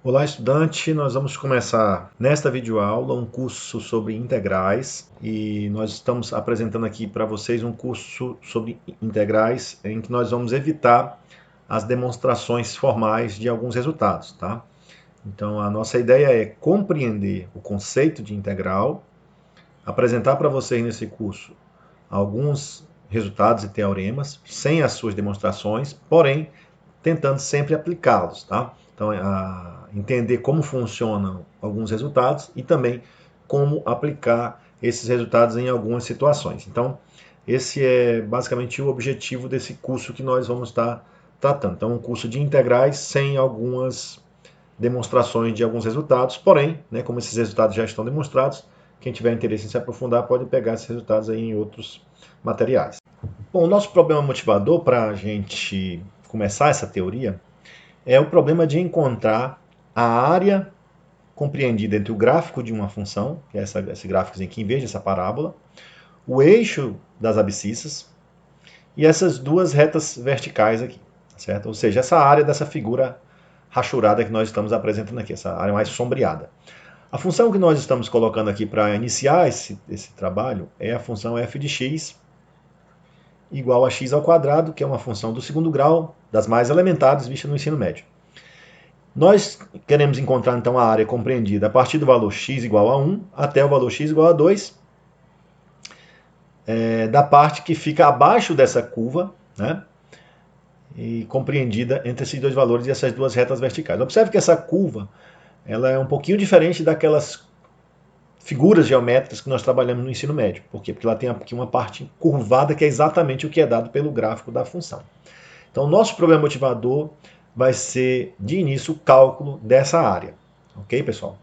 Olá, estudante! Nós vamos começar nesta videoaula um curso sobre integrais e nós estamos apresentando aqui para vocês um curso sobre integrais em que nós vamos evitar as demonstrações formais de alguns resultados, tá? Então, a nossa ideia é compreender o conceito de integral, apresentar para vocês nesse curso alguns resultados e teoremas, sem as suas demonstrações, porém, tentando sempre aplicá-los, tá? Então, entender como funcionam alguns resultados e também como aplicar esses resultados em algumas situações. Então, esse é basicamente o objetivo desse curso que nós vamos estar tratando. Então, um curso de integrais sem algumas demonstrações de alguns resultados, porém, né, como esses resultados já estão demonstrados, quem tiver interesse em se aprofundar pode pegar esses resultados aí em outros materiais. Bom, o nosso problema motivador para a gente começar essa teoria é o problema de encontrar a área compreendida entre o gráfico de uma função, que é esse gráfico aqui em vez dessa parábola, o eixo das abscissas e essas duas retas verticais aqui, certo? Ou seja, essa área dessa figura rachurada que nós estamos apresentando aqui, essa área mais sombreada. A função que nós estamos colocando aqui para iniciar esse trabalho é a função f de x igual a x ao quadrado, que é uma função do segundo grau, das mais elementares vista no ensino médio. Nós queremos encontrar então a área compreendida a partir do valor x igual a 1 até o valor x igual a 2, da parte que fica abaixo dessa curva, né, e compreendida entre esses dois valores e essas duas retas verticais. Observe que essa curva ela é um pouquinho diferente daquelas figuras geométricas que nós trabalhamos no ensino médio. Por quê? Porque ela tem aqui uma parte curvada que é exatamente o que é dado pelo gráfico da função. Então, o nosso problema motivador vai ser, de início, o cálculo dessa área. Ok, pessoal?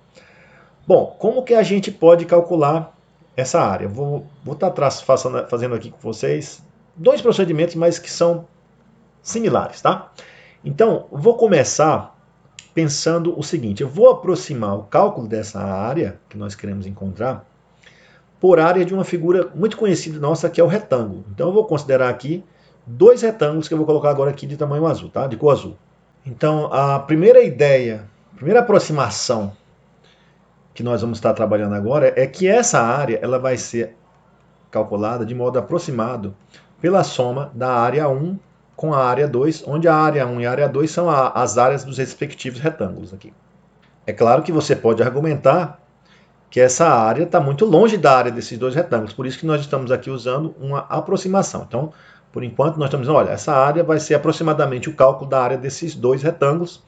Bom, como que a gente pode calcular essa área? Vou estar fazendo aqui com vocês dois procedimentos, mas que são similares, tá? Então, vou começar pensando o seguinte, eu vou aproximar o cálculo dessa área que nós queremos encontrar por área de uma figura muito conhecida nossa, que é o retângulo. Então eu vou considerar aqui dois retângulos que eu vou colocar agora aqui de tamanho azul, tá? De cor azul. Então a primeira ideia, a primeira aproximação que nós vamos estar trabalhando agora é que essa área ela vai ser calculada de modo aproximado pela soma da área 1 com a área 2, onde a área 1 e a área 2 são as áreas dos respectivos retângulos aqui. É claro que você pode argumentar que essa área está muito longe da área desses dois retângulos, por isso que nós estamos aqui usando uma aproximação. Então, por enquanto, nós estamos dizendo, olha, essa área vai ser aproximadamente o cálculo da área desses dois retângulos,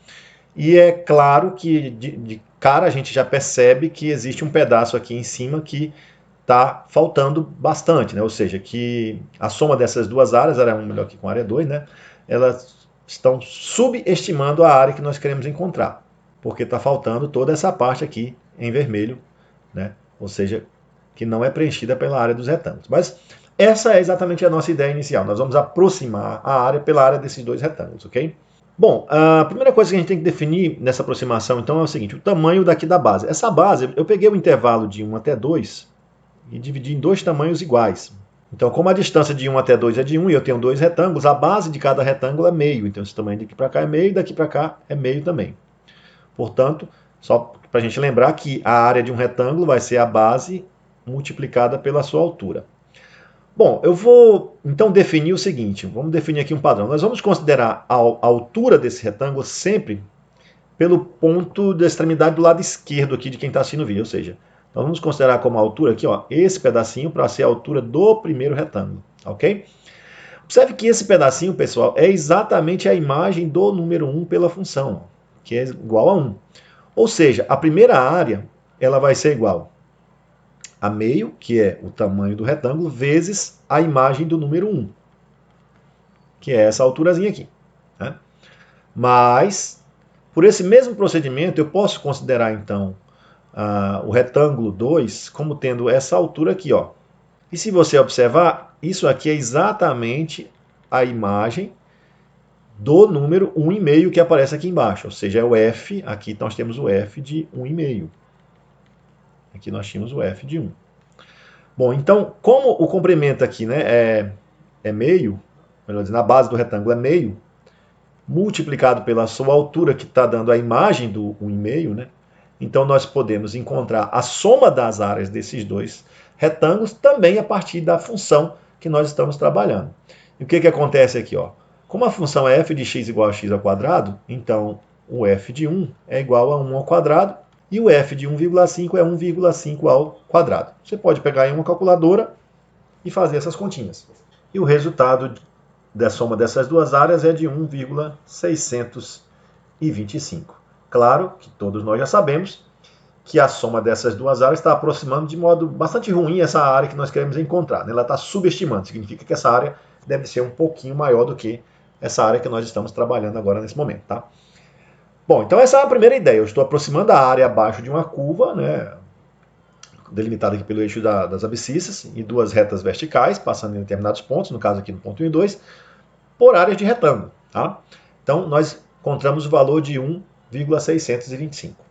e é claro que de cara a gente já percebe que existe um pedaço aqui em cima que está faltando bastante, né? Ou seja, que a soma dessas duas áreas, área 1 melhor que com a área 2, né? Elas estão subestimando a área que nós queremos encontrar, porque está faltando toda essa parte aqui em vermelho, né? Ou seja, que não é preenchida pela área dos retângulos. Mas essa é exatamente a nossa ideia inicial. Nós vamos aproximar a área pela área desses dois retângulos, ok? Bom, a primeira coisa que a gente tem que definir nessa aproximação, então, é o seguinte, o tamanho daqui da base. Essa base, eu peguei o intervalo de 1 até 2 e dividi em dois tamanhos iguais. Então, como a distância de 1 até 2 é de 1 e eu tenho dois retângulos, a base de cada retângulo é meio. Então, esse tamanho daqui para cá é meio e daqui para cá é meio também. Portanto, só para a gente lembrar que a área de um retângulo vai ser a base multiplicada pela sua altura. Bom, eu vou então definir o seguinte, vamos definir aqui um padrão. Nós vamos considerar a altura desse retângulo sempre pelo ponto da extremidade do lado esquerdo aqui de quem está assistindo o vídeo, ou seja, nós vamos considerar como altura aqui, ó, esse pedacinho para ser a altura do primeiro retângulo, ok? Observe que esse pedacinho, pessoal, é exatamente a imagem do número 1 pela função, que é igual a 1. Ou seja, a primeira área ela vai ser igual a meio, que é o tamanho do retângulo, vezes a imagem do número 1, que é essa alturazinha aqui. Né? Mas, por esse mesmo procedimento, eu posso considerar, então, o retângulo 2 como tendo essa altura aqui. Ó. E se você observar, isso aqui é exatamente a imagem do número 1,5 que aparece aqui embaixo. Ou seja, é o f, aqui nós temos o f de 1,5. Aqui nós tínhamos o f de 1. Bom, então, como o comprimento aqui, né, é meio, melhor dizendo, a base do retângulo é meio, multiplicado pela sua altura, que está dando a imagem do 1,5, né? Então nós podemos encontrar a soma das áreas desses dois retângulos também a partir da função que nós estamos trabalhando. E o que acontece aqui? Ó? Como a função é f de x igual a x ao quadrado, então o f de 1 é igual a 1 ao quadrado, e o f de 1,5 é 1,5 ao quadrado. Você pode pegar em uma calculadora e fazer essas continhas. E o resultado da soma dessas duas áreas é de 1,625. Claro que todos nós já sabemos que a soma dessas duas áreas está aproximando de modo bastante ruim essa área que nós queremos encontrar. Né? Ela está subestimando, significa que essa área deve ser um pouquinho maior do que essa área que nós estamos trabalhando agora nesse momento. Tá? Bom, então essa é a primeira ideia. Eu estou aproximando a área abaixo de uma curva, né, delimitada aqui pelo eixo das abscissas, e duas retas verticais, passando em determinados pontos, no caso aqui no ponto 1 e 2, por áreas de retângulo. Tá? Então, nós encontramos o valor de 1,625.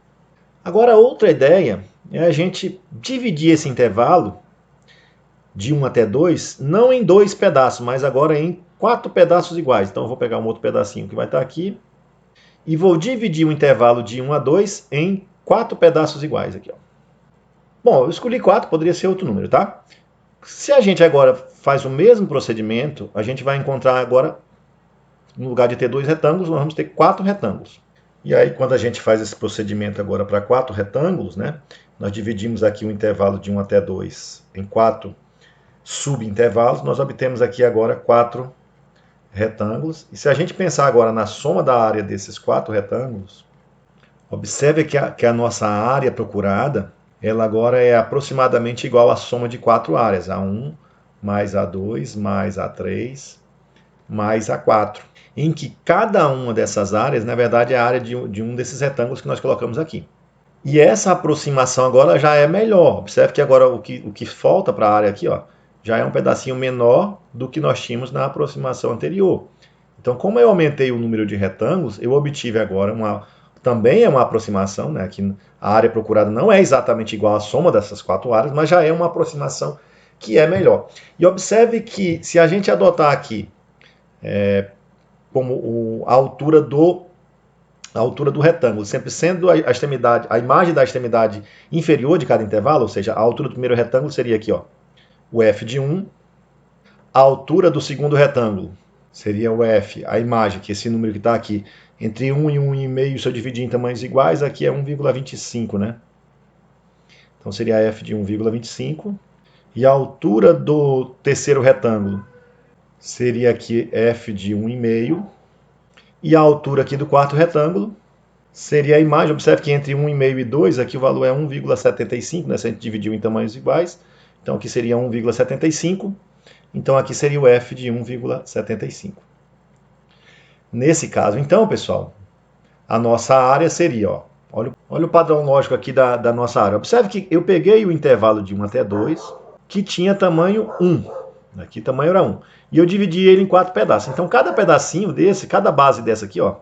Agora, outra ideia é a gente dividir esse intervalo de 1 até 2, não em dois pedaços, mas agora em 4 pedaços iguais. Então, eu vou pegar um outro pedacinho que vai estar aqui, e vou dividir o intervalo de 1 a 2 em 4 pedaços iguais aqui. Ó. Bom, eu escolhi 4, poderia ser outro número, tá? Se a gente agora faz o mesmo procedimento, a gente vai encontrar agora, no lugar de ter 2 retângulos, nós vamos ter 4 retângulos. E aí, quando a gente faz esse procedimento agora para 4 retângulos, né, nós dividimos aqui o intervalo de 1 até 2 em 4 subintervalos, nós obtemos aqui agora 4 retângulos. E se a gente pensar agora na soma da área desses 4 retângulos, observe que a nossa área procurada, ela agora é aproximadamente igual à soma de 4 áreas, A1 mais A2 mais A3 mais A4, em que cada uma dessas áreas, na verdade, é a área de um desses retângulos que nós colocamos aqui. E essa aproximação agora já é melhor. Observe que agora o que falta para a área aqui, ó, já é um pedacinho menor do que nós tínhamos na aproximação anterior. Então, como eu aumentei o número de retângulos, eu obtive agora também é uma aproximação, né? Que a área procurada não é exatamente igual à soma dessas 4 áreas, mas já é uma aproximação que é melhor. E observe que se a gente adotar aqui como a altura do retângulo, sempre sendo a extremidade, a imagem da extremidade inferior de cada intervalo, ou seja, a altura do primeiro retângulo seria aqui, ó, o f de 1, a altura do segundo retângulo seria o f, a imagem, que esse número que está aqui, entre 1 e 1,5, se eu dividir em tamanhos iguais, aqui é 1,25, né? Então seria f de 1,25, e a altura do terceiro retângulo seria aqui f de 1,5, e a altura aqui do quarto retângulo seria a imagem. Observe que entre 1,5 e 2, aqui o valor é 1,75, né? Se a gente dividiu em tamanhos iguais. Então aqui seria 1,75. Então aqui seria o f de 1,75. Nesse caso, então, pessoal, a nossa área seria, ó, olha o padrão lógico aqui da nossa área. Observe que eu peguei o intervalo de 1 até 2, que tinha tamanho 1. Aqui o tamanho era 1. E eu dividi ele em 4 pedaços. Então cada pedacinho desse, cada base dessa aqui, ó,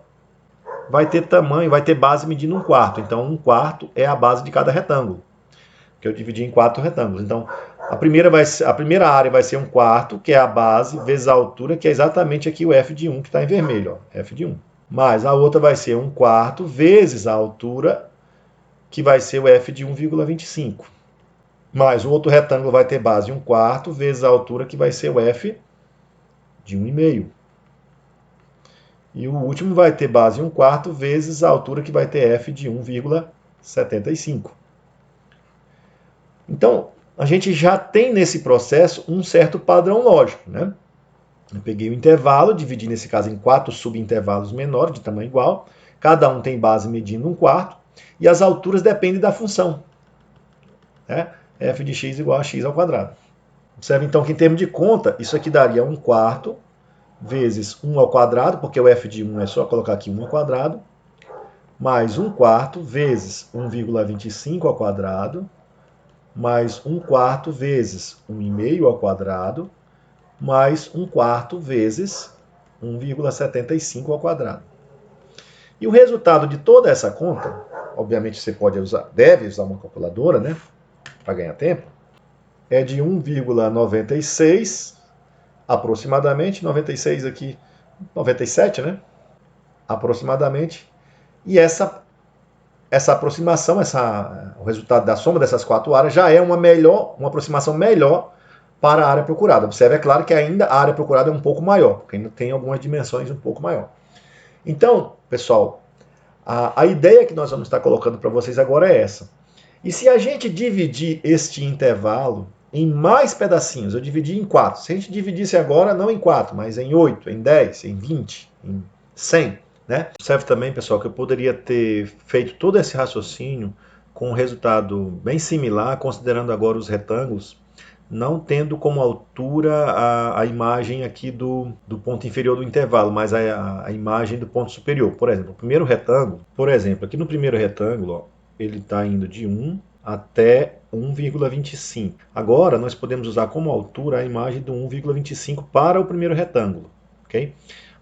vai ter tamanho, vai ter base medindo 1/4. Então 1/4 é a base de cada retângulo, que eu dividi em 4 retângulos. Então a primeira área vai ser 1/4, que é a base, vezes a altura, que é exatamente aqui o f de 1, que está em vermelho, ó, f de 1. Mais a outra vai ser 1/4 vezes a altura, que vai ser o f de 1,25. Mais o outro retângulo vai ter base 1/4 vezes a altura, que vai ser o f de 1,5. E o último vai ter base 1/4 vezes a altura, que vai ter f de 1,75. Então, a gente já tem nesse processo um certo padrão lógico, né? Eu peguei o intervalo, dividi nesse caso em 4 subintervalos menores, de tamanho igual. Cada um tem base medindo 1/4. E as alturas dependem da função, né? F de x igual a x ao quadrado. Observe então que em termos de conta, isso aqui daria 1/4 vezes 1 ao quadrado, porque o f de 1 é só colocar aqui 1 ao quadrado, mais 1/4 vezes 1,25 ao quadrado, mais 1/4 vezes 1,5 ao quadrado, mais 1/4 vezes 1,75 ao quadrado. E o resultado de toda essa conta, obviamente você deve usar uma calculadora, né, para ganhar tempo, é de 1,96, aproximadamente, 96 aqui, 97, né? aproximadamente, e essa aproximação, o resultado da soma dessas 4 áreas já é uma aproximação melhor para a área procurada. Observe, é claro que ainda a área procurada é um pouco maior, porque ainda tem algumas dimensões um pouco maior. Então, pessoal, a ideia que nós vamos estar colocando para vocês agora é essa. E se a gente dividir este intervalo em mais pedacinhos, eu dividi em 4. Se a gente dividisse agora, não em 4, mas em 8, em 10, em 20, em 100, né? Observe também, pessoal, que eu poderia ter feito todo esse raciocínio com um resultado bem similar, considerando agora os retângulos, não tendo como altura a imagem aqui do ponto inferior do intervalo, mas a imagem do ponto superior. Por exemplo, o primeiro retângulo, aqui no primeiro retângulo, ó, ele está indo de 1 até 1,25. Agora, nós podemos usar como altura a imagem do 1,25 para o primeiro retângulo, ok?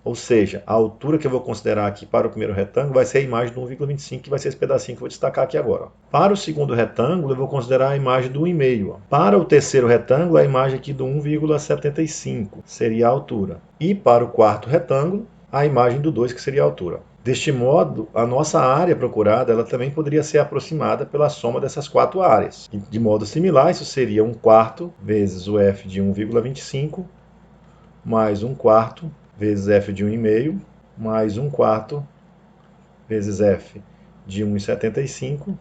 Ou seja, a altura que eu vou considerar aqui para o primeiro retângulo vai ser a imagem do 1,25, que vai ser esse pedacinho que eu vou destacar aqui agora. Para o segundo retângulo, eu vou considerar a imagem do 1,5. Para o terceiro retângulo, a imagem aqui do 1,75 seria a altura. E para o quarto retângulo, a imagem do 2, que seria a altura. Deste modo, a nossa área procurada ela também poderia ser aproximada pela soma dessas 4 áreas. De modo similar, isso seria 1/4 vezes o f de 1,25 mais 1/4 vezes f de 1,5 mais 1/4 vezes f de 1,75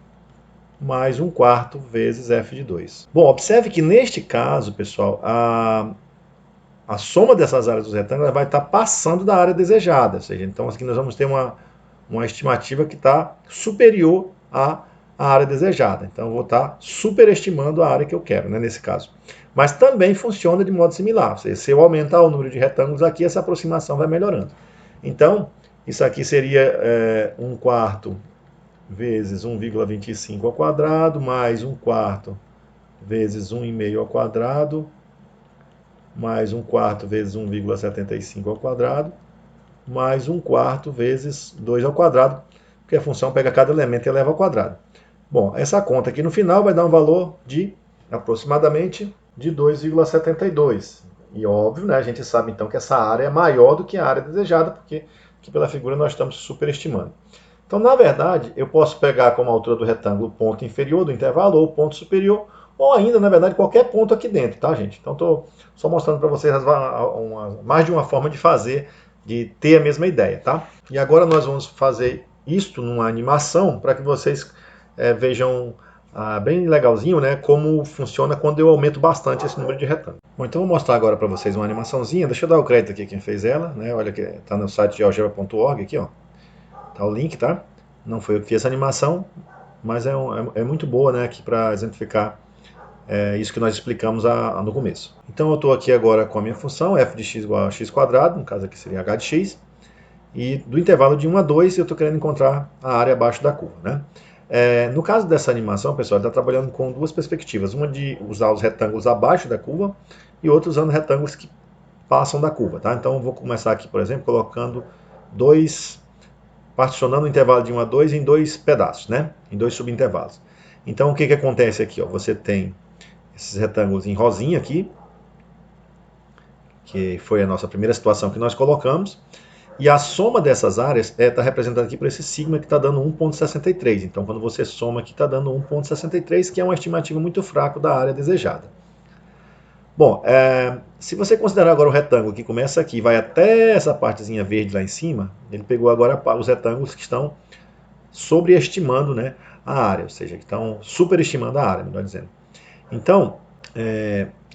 mais 1/4 vezes f de 2. Bom, observe que neste caso, pessoal, a soma dessas áreas dos retângulos vai estar passando da área desejada. Ou seja, então aqui nós vamos ter uma estimativa que está superior à área desejada. Então eu vou estar superestimando a área que eu quero, né, nesse caso. Mas também funciona de modo similar. Ou seja, se eu aumentar o número de retângulos aqui, essa aproximação vai melhorando. Então, isso aqui seria 1/4 vezes 1,25 ao quadrado, mais 1/4 vezes 1,5 ao quadrado, mais 1/4 vezes 1,75 ao quadrado, mais 1/4 vezes 2 ao quadrado, porque a função pega cada elemento e eleva ao quadrado. Bom, essa conta aqui no final vai dar um valor de aproximadamente de 2,72. E óbvio, né, a gente sabe então que essa área é maior do que a área desejada, porque aqui pela figura nós estamos superestimando. Então, na verdade, eu posso pegar como altura do retângulo o ponto inferior do intervalo ou o ponto superior, ou ainda, na verdade, qualquer ponto aqui dentro, tá, gente? Então, estou só mostrando para vocês mais de uma forma de fazer, de ter a mesma ideia, tá? E agora nós vamos fazer isto numa animação para que vocês vejam bem legalzinho, né, como funciona quando eu aumento bastante esse número de retângulos. Bom, então vou mostrar agora para vocês uma animaçãozinha. Deixa eu dar o crédito aqui quem fez ela, né? Olha que está no site geogebra.org aqui, ó. Tá o link, tá? Não foi eu que fiz essa animação, mas é muito boa, né, aqui para exemplificar isso que nós explicamos no começo. Então eu estou aqui agora com a minha função f de x igual a x quadrado, no caso aqui seria h de x, e do intervalo de 1 a 2 eu estou querendo encontrar a área abaixo da curva, né? No caso dessa animação, pessoal, está trabalhando com duas perspectivas, uma de usar os retângulos abaixo da curva e outra usando retângulos que passam da curva, tá? Então eu vou começar aqui, por exemplo, colocando particionando o intervalo de 1 a 2 em 2 pedaços, né? Em 2 subintervalos. Então o que acontece aqui? Ó? Você tem esses retângulos em rosinha aqui, que foi a nossa primeira situação que nós colocamos, e a soma dessas áreas está representada aqui por esse sigma que está dando 1,63. Então quando você soma aqui está dando 1,63, que é uma estimativa muito fraca da área desejada. Bom, se você considerar agora o retângulo que começa aqui e vai até essa partezinha verde lá em cima, ele pegou agora os retângulos que estão sobreestimando, né, a área, ou seja, que estão superestimando a área, melhor dizendo. Então,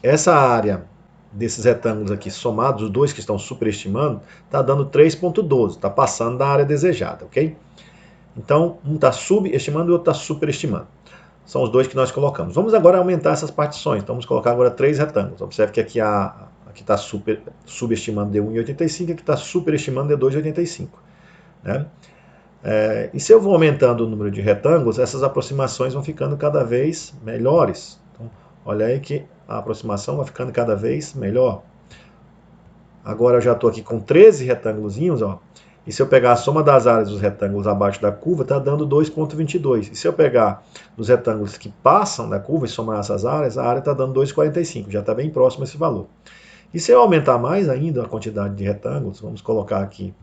essa área desses retângulos aqui somados, os dois que estão superestimando, está dando 3,12, está passando da área desejada, ok? Então, um está subestimando e o outro está superestimando. São os dois que nós colocamos. Vamos agora aumentar essas partições. Então, vamos colocar agora 3 retângulos. Observe que aqui está subestimando de 1,85 e aqui está superestimando de 2,85. Né? E se eu vou aumentando o número de retângulos, essas aproximações vão ficando cada vez melhores. Então, olha aí que a aproximação vai ficando cada vez melhor. Agora eu já estou aqui com 13 retângulozinhos, ó. E se eu pegar a soma das áreas dos retângulos abaixo da curva, está dando 2,22. E se eu pegar os retângulos que passam da curva e somar essas áreas, a área está dando 2,45. Já está bem próximo a esse valor. E se eu aumentar mais ainda a quantidade de retângulos, vamos colocar aqui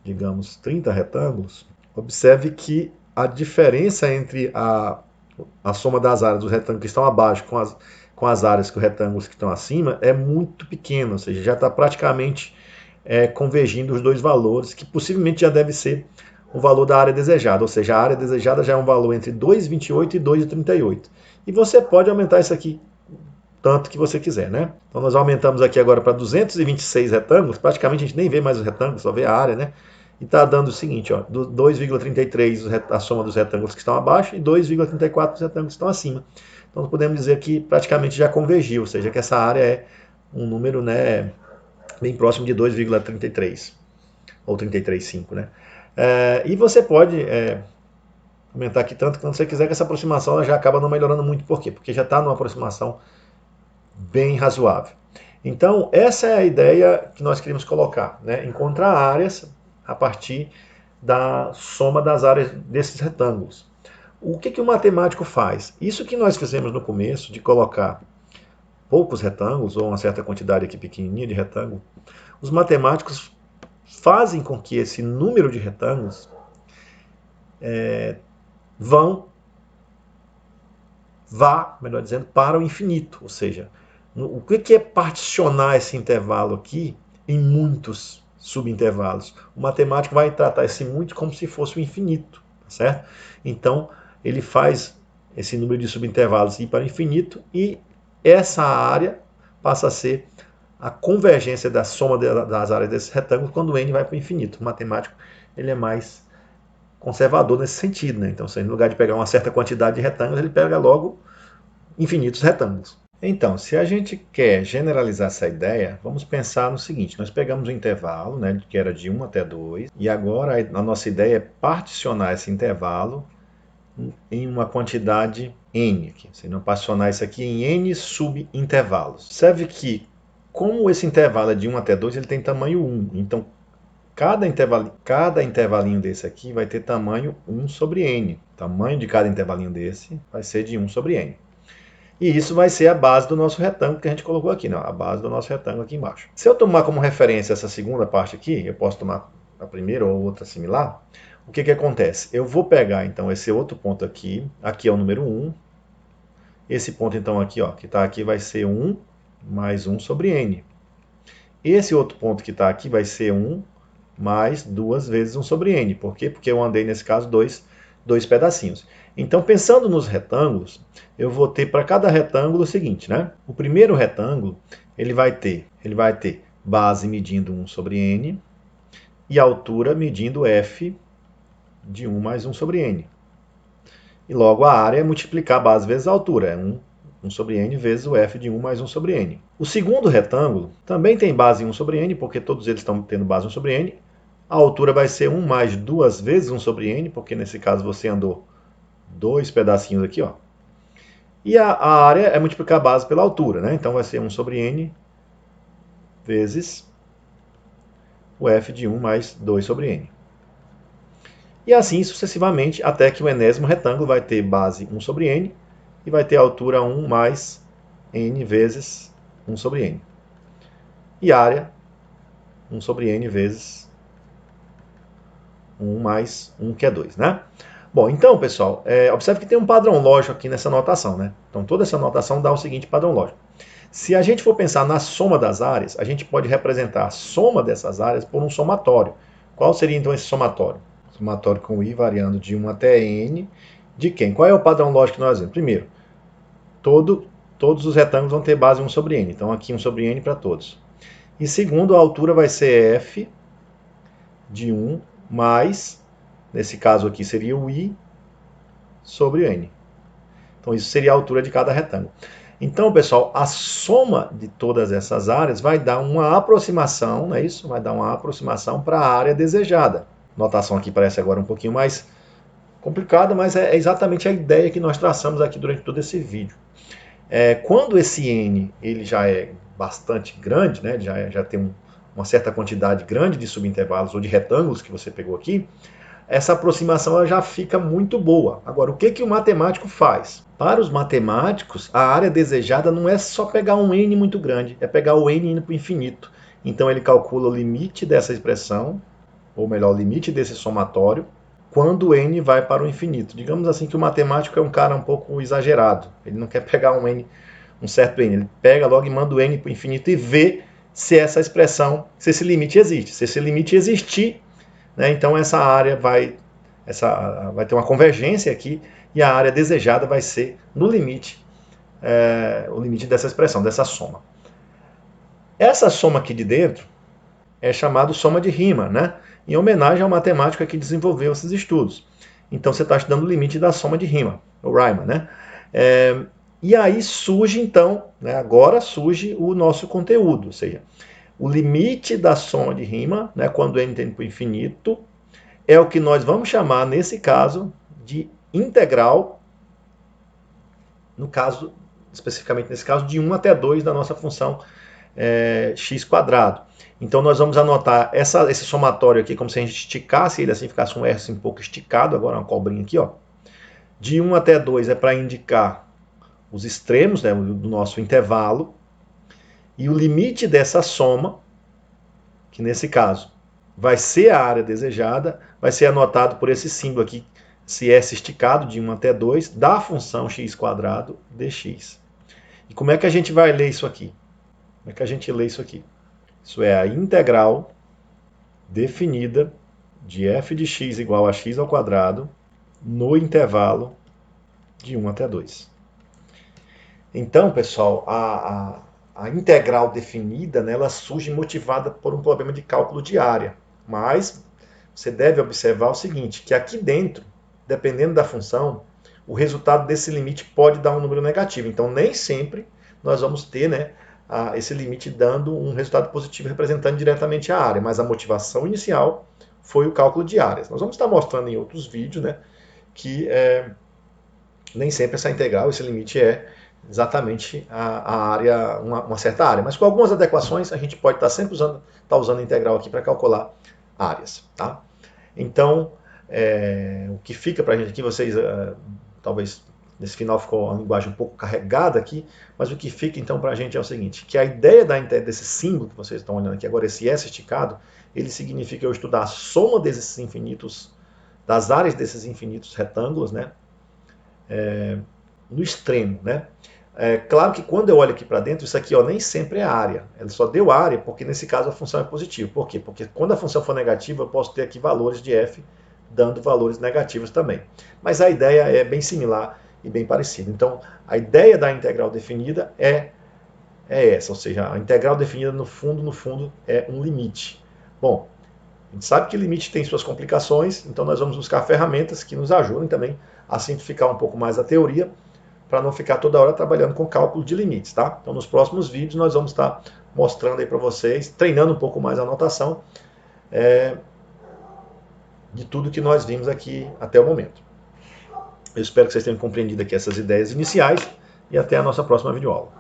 digamos, 30 retângulos, observe que a diferença entre a soma das áreas dos retângulos que estão abaixo com as áreas que os retângulos que estão acima é muito pequena, ou seja, já está praticamente convergindo os dois valores, que possivelmente já deve ser o valor da área desejada, ou seja, a área desejada já é um valor entre 2,28 e 2,38. E você pode aumentar isso aqui tanto que você quiser, né? Então nós aumentamos aqui agora para 226 retângulos, praticamente a gente nem vê mais os retângulos, só vê a área, né? E está dando o seguinte, ó, 2,33 a soma dos retângulos que estão abaixo e 2,34 dos retângulos que estão acima. Então podemos dizer que praticamente já convergiu, ou seja, que essa área é um número, né, bem próximo de 2,33 ou 33,5, né? E você pode aumentar aqui tanto quanto você quiser, que essa aproximação ela já acaba não melhorando muito. Por quê? Porque já está numa aproximação bem razoável. Então, essa é a ideia que nós queríamos colocar, né? Encontrar áreas a partir da soma das áreas desses retângulos. O que o matemático faz? Isso que nós fizemos no começo, de colocar poucos retângulos, ou uma certa quantidade aqui pequenininha de retângulos, os matemáticos fazem com que esse número de retângulos vá, melhor dizendo, para o infinito. Ou seja, o que é particionar esse intervalo aqui em muitos subintervalos? O matemático vai tratar esse muito como se fosse o infinito, certo? Então, ele faz esse número de subintervalos ir para o infinito e essa área passa a ser a convergência da soma das áreas desses retângulos quando n vai para o infinito. O matemático ele é mais conservador nesse sentido, né? Então, no lugar de pegar uma certa quantidade de retângulos, ele pega logo infinitos retângulos. Então, se a gente quer generalizar essa ideia, vamos pensar no seguinte: nós pegamos um intervalo, né, que era de 1 até 2, e agora a nossa ideia é particionar esse intervalo em uma quantidade n, aqui. Você não particionar isso aqui em n subintervalos. Observe que, como esse intervalo é de 1 até 2, ele tem tamanho 1. Então, cada intervalinho desse aqui vai ter tamanho 1 sobre n. O tamanho de cada intervalinho desse vai ser de 1 sobre n. E isso vai ser a base do nosso retângulo que a gente colocou aqui, né? A base do nosso retângulo aqui embaixo. Se eu tomar como referência essa segunda parte aqui, eu posso tomar a primeira ou outra similar, o que acontece? Eu vou pegar, então, esse outro ponto aqui é o número 1, esse ponto, então, aqui, ó, que está aqui, vai ser 1 mais 1 sobre n. Esse outro ponto que está aqui vai ser 1 mais 2 vezes 1 sobre n. Por quê? Porque eu andei, nesse caso, dois pedacinhos. Então, pensando nos retângulos, eu vou ter para cada retângulo o seguinte, né? O primeiro retângulo, ele vai ter base medindo 1 sobre n e altura medindo f de 1 mais 1 sobre n. E logo a área é multiplicar a base vezes a altura, é 1 sobre n vezes o f de 1 mais 1 sobre n. O segundo retângulo também tem base em 1 sobre n, porque todos eles estão tendo base em 1 sobre n. A altura vai ser 1 mais 2 vezes 1 sobre n, porque nesse caso você andou dois pedacinhos aqui, ó. E a área é multiplicar a base pela altura, né? Então vai ser 1 sobre n vezes o f de 1 mais 2 sobre n. E assim sucessivamente, até que o enésimo retângulo vai ter base 1 sobre n e vai ter altura 1 mais n vezes 1 sobre n. E área 1 sobre n vezes 1 mais 1, que é 2, né? Bom, então, pessoal, observe que tem um padrão lógico aqui nessa notação, né? Então, toda essa notação dá o seguinte padrão lógico. Se a gente for pensar na soma das áreas, a gente pode representar a soma dessas áreas por um somatório. Qual seria, então, esse somatório? Somatório com i variando de 1 até n, de quem? Qual é o padrão lógico que nós vemos? Primeiro, todos os retângulos vão ter base 1 sobre n. Então, aqui 1 sobre n para todos. E segundo, a altura vai ser f de 1 mais... Nesse caso aqui seria o i sobre n. Então isso seria a altura de cada retângulo. Então, pessoal, a soma de todas essas áreas vai dar uma aproximação, não é isso? Vai dar uma aproximação para a área desejada. A notação aqui parece agora um pouquinho mais complicada, mas é exatamente a ideia que nós traçamos aqui durante todo esse vídeo. Quando esse n ele já é bastante grande, né? já tem uma certa quantidade grande de subintervalos ou de retângulos que você pegou aqui, essa aproximação ela já fica muito boa. Agora, o que o matemático faz? Para os matemáticos, a área desejada não é só pegar um n muito grande, é pegar o n indo para o infinito. Então, ele calcula o limite dessa expressão ou melhor, o limite desse somatório, quando n vai para o infinito. Digamos assim que o matemático é um cara um pouco exagerado. Ele não quer pegar um certo n, ele pega logo e manda o n para o infinito e vê se essa expressão, se esse limite existe. Se esse limite existir, né, então essa área vai ter uma convergência aqui e a área desejada vai ser no limite, o limite dessa expressão, dessa soma. Essa soma aqui de dentro é chamada soma de Riemann, né? Em homenagem ao matemático que desenvolveu esses estudos. Então você está estudando o limite da soma de Riemann, o Riemann, né? E aí surge então, né, agora surge o nosso conteúdo, ou seja, o limite da soma de Riemann, né, quando n tende para o infinito, é o que nós vamos chamar, nesse caso, de integral, no caso, especificamente nesse caso, de 1 até 2 da nossa função x². Então nós vamos anotar esse somatório aqui como se a gente esticasse ele assim, ficasse um R assim, um pouco esticado, agora uma cobrinha aqui, ó. De 1 até 2 é para indicar os extremos, né, do nosso intervalo, e o limite dessa soma, que nesse caso vai ser a área desejada, vai ser anotado por esse símbolo aqui, esse S esticado de 1 até 2, da função x² dx. E como é que a gente vai ler isso aqui? Como é que a gente lê isso aqui? Isso é a integral definida de f de x igual a x² no intervalo de 1 até 2. Então, pessoal, a integral definida, né, ela surge motivada por um problema de cálculo de área. Mas você deve observar o seguinte, que aqui dentro, dependendo da função, o resultado desse limite pode dar um número negativo. Então, nem sempre nós vamos ter, né, esse limite dando um resultado positivo representando diretamente a área. Mas a motivação inicial foi o cálculo de áreas. Nós vamos estar mostrando em outros vídeos, né, que nem sempre essa integral, esse limite é exatamente a área, uma certa área. Mas com algumas adequações, a gente pode estar sempre usando a integral aqui para calcular áreas. Tá? Então, o que fica para a gente aqui, vocês, talvez nesse final ficou uma linguagem um pouco carregada aqui, mas o que fica então para a gente é o seguinte, que a ideia desse símbolo que vocês estão olhando aqui agora, esse S esticado, ele significa eu estudar a soma desses infinitos, das áreas desses infinitos retângulos, né? No extremo, né? Claro que quando eu olho aqui para dentro, isso aqui ó, nem sempre é área. Ela só deu área porque nesse caso a função é positiva. Por quê? Porque quando a função for negativa, eu posso ter aqui valores de f dando valores negativos também. Mas a ideia é bem similar e bem parecida. Então, a ideia da integral definida é essa, ou seja, a integral definida no fundo, é um limite. Bom, a gente sabe que limite tem suas complicações, então nós vamos buscar ferramentas que nos ajudem também a simplificar um pouco mais a teoria, para não ficar toda hora trabalhando com cálculo de limites, tá? Então nos próximos vídeos nós vamos estar mostrando aí para vocês, treinando um pouco mais a notação de tudo que nós vimos aqui até o momento. Eu espero que vocês tenham compreendido aqui essas ideias iniciais e até a nossa próxima videoaula.